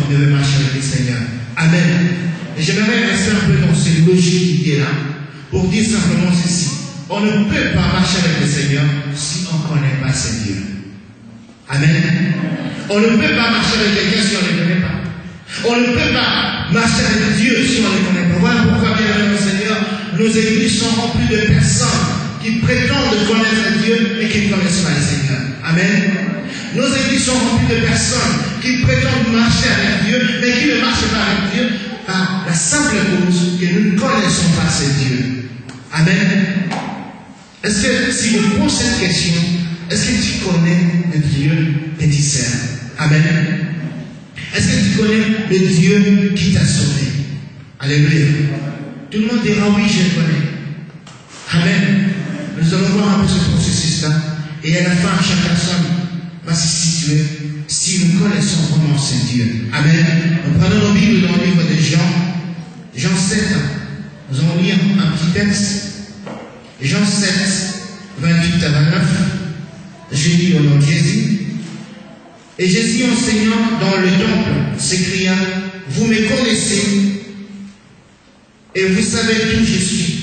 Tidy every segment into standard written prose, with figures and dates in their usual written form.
il devait marcher avec le Seigneur. Amen. Et j'aimerais rester un peu dans cette logique idée-là pour dire simplement ceci. On ne peut pas marcher avec le Seigneur si on ne connaît pas ses dieux. Amen. On ne peut pas marcher avec quelqu'un si on ne le connaît pas. On ne peut pas marcher avec Dieu si on ne le connaît pas. Voilà pourquoi, bien aimé le Seigneur, nos églises sont remplies de personnes qui prétendent connaître Dieu et qui ne connaissent pas le Seigneur. Amen. Nos églises sont remplies de personnes qui prétendent marcher avec Dieu, mais qui ne marchent pas avec Dieu par la simple cause que nous ne connaissons pas ces dieux. Amen. Est-ce que si je pose cette question, est-ce que tu connais le Dieu que tu sers? Amen. Est-ce que tu connais le Dieu qui t'a sauvé? Alléluia. Tout le monde dira oui, je le connais. Amen. Nous allons voir un peu ce processus-là. Et à la fin, chaque personne va se situer si nous connaissons vraiment ce Dieu. Amen. Nous prenons nos Bibles dans le livre de Jean 7. Nous allons lire un petit texte. Jean 7, 28 à 29. J'ai lu au nom de Jésus. Et Jésus, enseignant dans le temple, s'écria: vous me connaissez et vous savez qui je suis.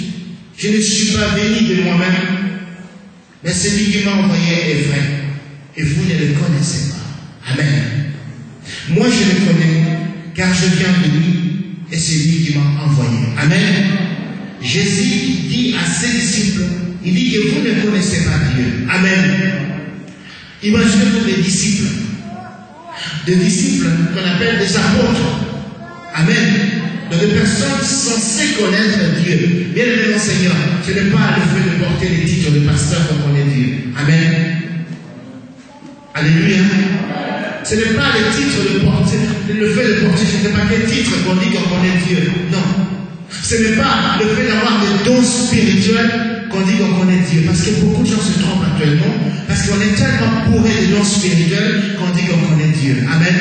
Je ne suis pas béni de moi-même, mais celui qui m'a envoyé est vrai, et vous ne le connaissez pas. Amen. Moi je le connais, car je viens de lui, et c'est lui qui m'a envoyé. Amen. Jésus dit à ses disciples, il dit que vous ne connaissez pas Dieu. Amen. Imaginez-vous des disciples qu'on appelle des apôtres. Amen. Donc des personnes censées connaître Dieu. Bien aimé mon Seigneur, ce n'est pas le fait de porter les titres de pasteur qu'on connaît Dieu. Amen. Alléluia. Ce n'est pas le titre de porter, le fait de porter, je ne sais pas quel titre qu'on dit qu'on connaît Dieu. Non. Ce n'est pas le fait d'avoir des dons spirituels qu'on dit qu'on connaît Dieu. Parce que beaucoup de gens se trompent actuellement. Parce qu'on est tellement bourré de dons spirituels qu'on dit qu'on connaît Dieu. Amen.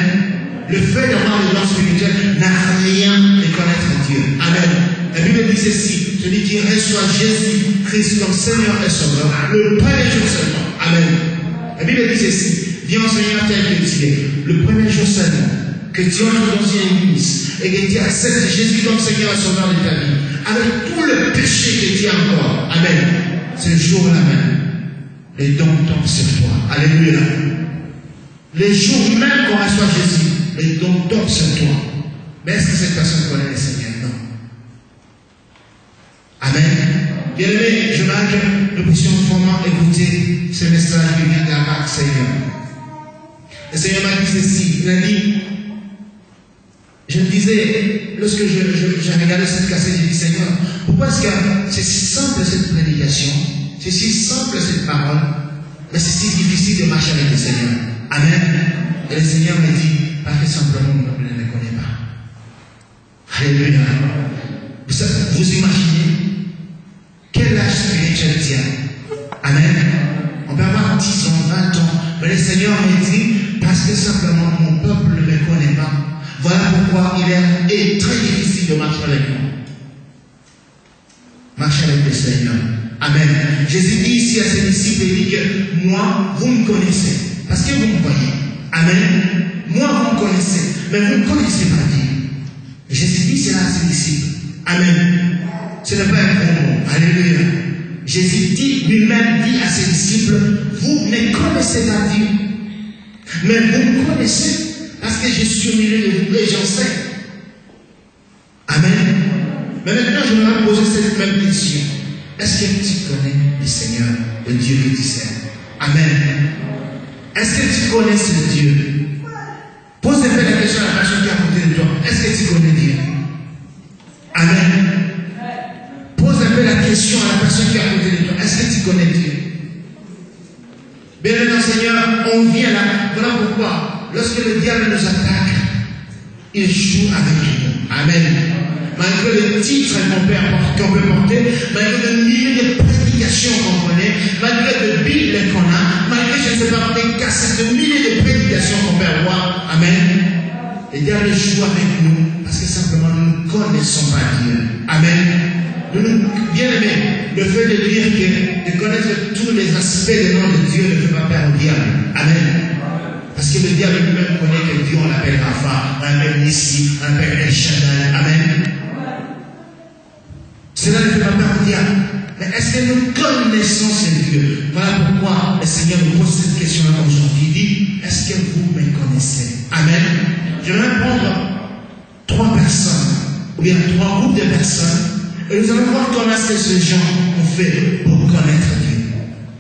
Le fait d'avoir des dons spirituels n'a rien de connaître Dieu. Amen. La Bible dit ceci: celui qui reçoit Jésus-Christ comme Seigneur et Sauveur, le premier jour seulement. Amen. La Bible dit ceci: viens au Seigneur tel que tu es, le premier jour seulement, que tu entres dans une église et que tu acceptes Jésus comme Seigneur et Sauveur de ta vie, avec tout le péché que tu as encore. Amen. Ce jour-là même, les dons tombent sur toi. Alléluia. Les jours même qu'on reçoit Jésus, les dons tombent sur toi. Mais est-ce que cette personne connaît le Seigneur? Non. Amen. Bien aimé, je voudrais que nous puissions vraiment écouter ce message qui vient de la part du Seigneur. Le Seigneur m'a dit ceci. Il a dit, je me disais, lorsque j'ai regardé cette cassette, j'ai dit: Seigneur, pourquoi est-ce que c'est si simple cette prédication, c'est si simple cette parole, mais c'est si difficile de marcher avec le Seigneur? Amen. Et le Seigneur m'a dit: parce que simplement mon peuple ne le connaît pas. Alléluia. Vous imaginez quel âge spirituel tient? Amen. On peut avoir 10 ans, 20 ans, mais le Seigneur m'a dit: parce que simplement mon peuple ne me connaît pas. Voilà pourquoi il est très difficile de marcher avec moi. Marcher avec le Seigneur. Amen. Jésus dit ici à ses disciples, il dit que moi, vous me connaissez, parce que vous me voyez. Amen. Moi, vous me connaissez, mais vous ne connaissez pas Dieu. Jésus dit cela à ses disciples. Amen. Ce n'est pas un gros mot. Alléluia. Jésus dit lui-même, dit à ses disciples: vous ne connaissez pas Dieu, mais vous me connaissez, parce que je suis au milieu de vous et j'enseigne. Amen. Mais maintenant, je vais me poser cette même question. Est-ce que tu connais le Seigneur, le Dieu que tu sers? Amen. Est-ce que tu connais ce Dieu? Pose un peu la question à la personne qui est à côté de toi. Est-ce que tu connais Dieu? Amen. Pose un peu la question à la personne qui est à côté de toi. Est-ce que tu connais Dieu? Bien maintenant, Seigneur, on vient là. Voilà pourquoi, lorsque le diable nous attaque, il joue avec nous. Amen. Malgré les titres qu'on peut porter, malgré le milliers de prédications qu'on connaît, malgré les Bibles qu'on a, malgré, je ne sais pas, des cassettes de milliers de prédications qu'on peut avoir. Amen. Le diable joue avec nous parce que simplement nous ne connaissons pas Dieu. Amen. Bien aimé, le fait de dire que de connaître tous les aspects des noms de Dieu ne fait pas peur au diable. Amen. Parce que le diable lui-même connaît que Dieu, on l'appellera Rapha, on appelle Nissi, on appelle El Shaddai. Amen. Cela ne fait pas peur au diable. Mais est-ce que nous connaissons ce Dieu? Voilà pourquoi le Seigneur nous pose cette question-là aujourd'hui. Il dit, est-ce que vous me connaissez? Amen. Je vais prendre 3 personnes, ou bien 3 groupes de personnes, et nous allons voir comment est-ce que ces gens ont fait pour connaître Dieu.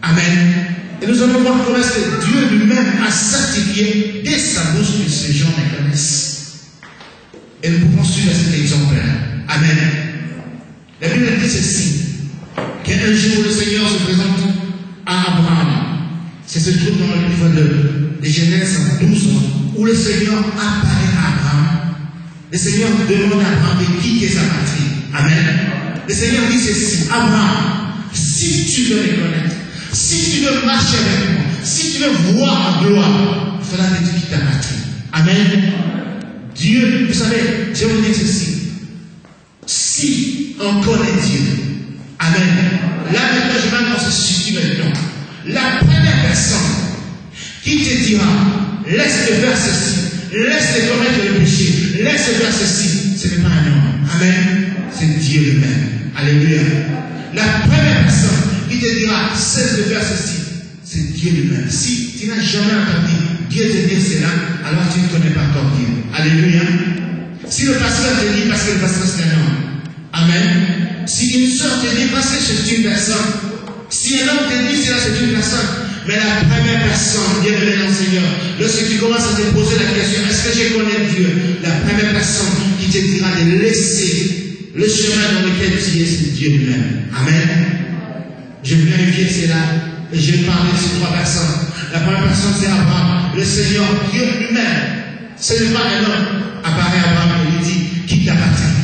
Amen. Et nous allons voir comment est-ce que Dieu lui-même a certifié dès sa bouche que ces gens les connaissent. Et nous pouvons suivre cet exemplaire. Amen. La Bible dit ceci, qu'un jour le Seigneur se présente à Abraham. C'est ce truc dans le livre de Genèse 12, où le Seigneur apparaît à Abraham. Le Seigneur demande à Abraham de quitter sa patrie. Amen. Le Seigneur dit ceci, Abraham, si tu veux me connaître, si tu veux marcher avec moi, si tu veux voir ma gloire, il faudra que tu quittes ta patrie. Amen. Dieu, vous savez, je vais vous dire ceci. Si on connaît Dieu, amen. Là maintenant, je vais dans ce sujet maintenant. La première personne qui te dira, laisse te faire ceci, laisse te commettre le péché, laisse te faire ceci, ce n'est pas un homme. Amen. C'est Dieu lui-même. Alléluia. La première personne qui te dira, cesse de faire ceci, c'est Dieu lui-même. Si tu n'as jamais entendu Dieu te dire cela, alors tu ne connais pas encore Dieu. Alléluia. Si le pasteur te dit, parce que le pasteur c'est un homme. Amen. Si une soeur te dit, parce que c'est une personne. Si un homme te dit, cela c'est une personne. Mais la première personne, bien aimé dans le Seigneur, lorsque tu commences à te poser la question, est-ce que je connais Dieu? La première personne qui te dira de laisser le chemin dans lequel tu es, c'est Dieu lui-même. Amen. Je vais vérifier cela et je vais parler de ces 3 personnes. La première personne, c'est Abraham. Le Seigneur, Dieu lui-même, ce n'est pas un homme, apparaît à Abraham et lui dit, quitte ta patrie.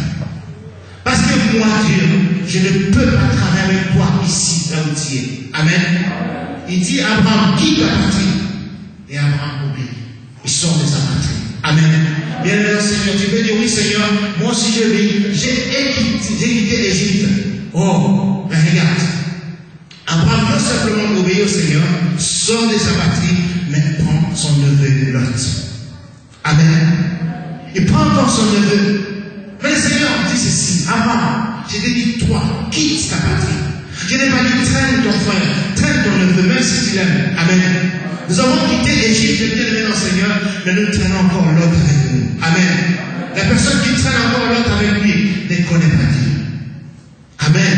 Parce que moi, Dieu, je ne peux pas travailler avec toi ici, là où tu es. Amen. Il dit à Abraham, quitte ta patrie. Et Abraham obéit. Il sort de sa patrie. Amen. Bien aimé Seigneur, tu peux dire, oui Seigneur, moi aussi je vis. J'ai quitté l'Égypte. Oh, mais regarde. Abraham non simplement obéit au Seigneur, sort de sa patrie, mais prend son neveu Lot. Amen. Il prend encore son neveu. Mais le Seigneur dit ceci, Abraham, je t'ai dit, toi, quitte ta patrie. Je n'ai pas dit, traîne ton frère, traîne ton neveu, même si tu l'aimes. Amen. Nous avons quitté l'Égypte, bien aimé dans le Seigneur, mais nous traînons encore l'autre avec nous. Amen. La personne qui traîne encore l'autre avec lui ne connaît pas Dieu. Amen.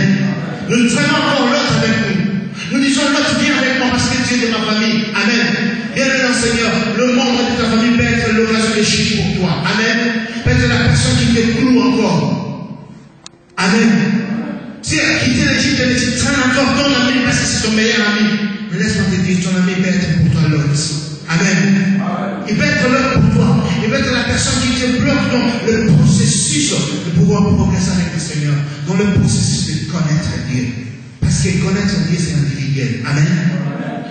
Nous traînons encore l'autre avec nous. Nous disons, l'autre viens avec moi parce que tu es de ma famille. Amen. Bien aimé dans le Seigneur, le membre de ta famille peut être l'occasion de chute pour toi. Amen. Peut être la personne qui te cloue encore. Amen. Si elle a quitté l'Égypte, elle te traîne encore ton ami parce que c'est ton meilleur ami. Mais laisse-moi te dire, ton ami peut être pour toi l'autre. Amen. Il peut être l'autre pour toi. Il peut être la personne qui te bloque dans le processus de pouvoir progresser avec le Seigneur. Dans le processus de connaître Dieu. Parce que connaître Dieu, c'est individuel. Amen.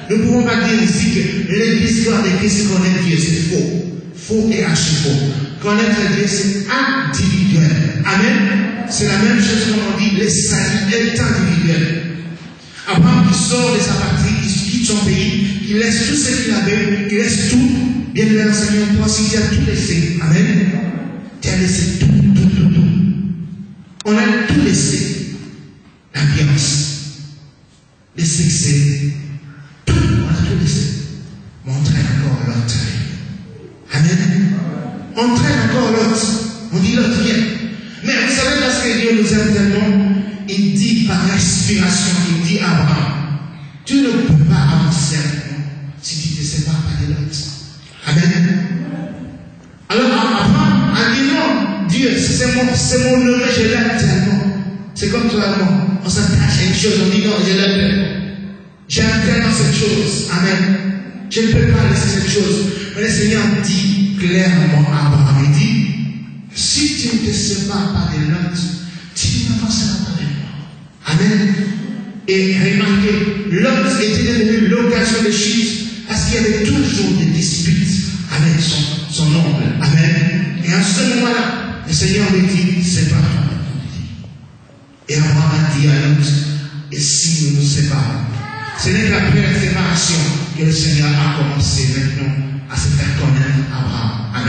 Nous ne pouvons pas dire ici que l'Église de Christ connaît Dieu, c'est faux. Faux et archi-faux. Connaître Dieu, c'est individuel. Amen. C'est la même chose qu'on dit, le salut est individuel. Abraham qui sort de sa patrie, qui quitte son pays, qui laisse tout ce qu'il avait, qui laisse tout, bien aimé dans le Seigneur, toi aussi tu as tout laissé. Amen. Tu as laissé tout. On a tout laissé. L'ambiance, les succès, tout, on a tout laissé. Mais on traîne encore l'autre. Amen. On traîne encore l'autre. On dit l'autre vient. Mais vous savez, parce que Dieu nous aime tellement, il dit par respiration, il dit à Abraham, tu ne peux pas avancer avec moi si tu ne te sépares pas de l'autre. Amen. Alors Abraham a dit non, Dieu, c'est mon neveu, je l'aime tellement. C'est comme toi et moi. On s'attache à une chose, on dit non, je l'aime. J'aime tellement cette chose. Amen. Je ne peux pas laisser cette chose. Mais le Seigneur dit clairement à Abraham, il dit, si tu ne te sépares pas de l'autre, tu n'avanceras pas avec moi. Amen. Et remarquez, l'autre était devenu l'occasion de chute parce qu'il y avait toujours des disputes avec son oncle. Amen. Et à ce moment-là, le Seigneur lui dit, sépare-toi. Et Abraham a dit à l'autre, et si nous nous séparons? Ce n'est qu'après la séparation que le Seigneur a commencé maintenant à se faire connaître Abraham. Amen.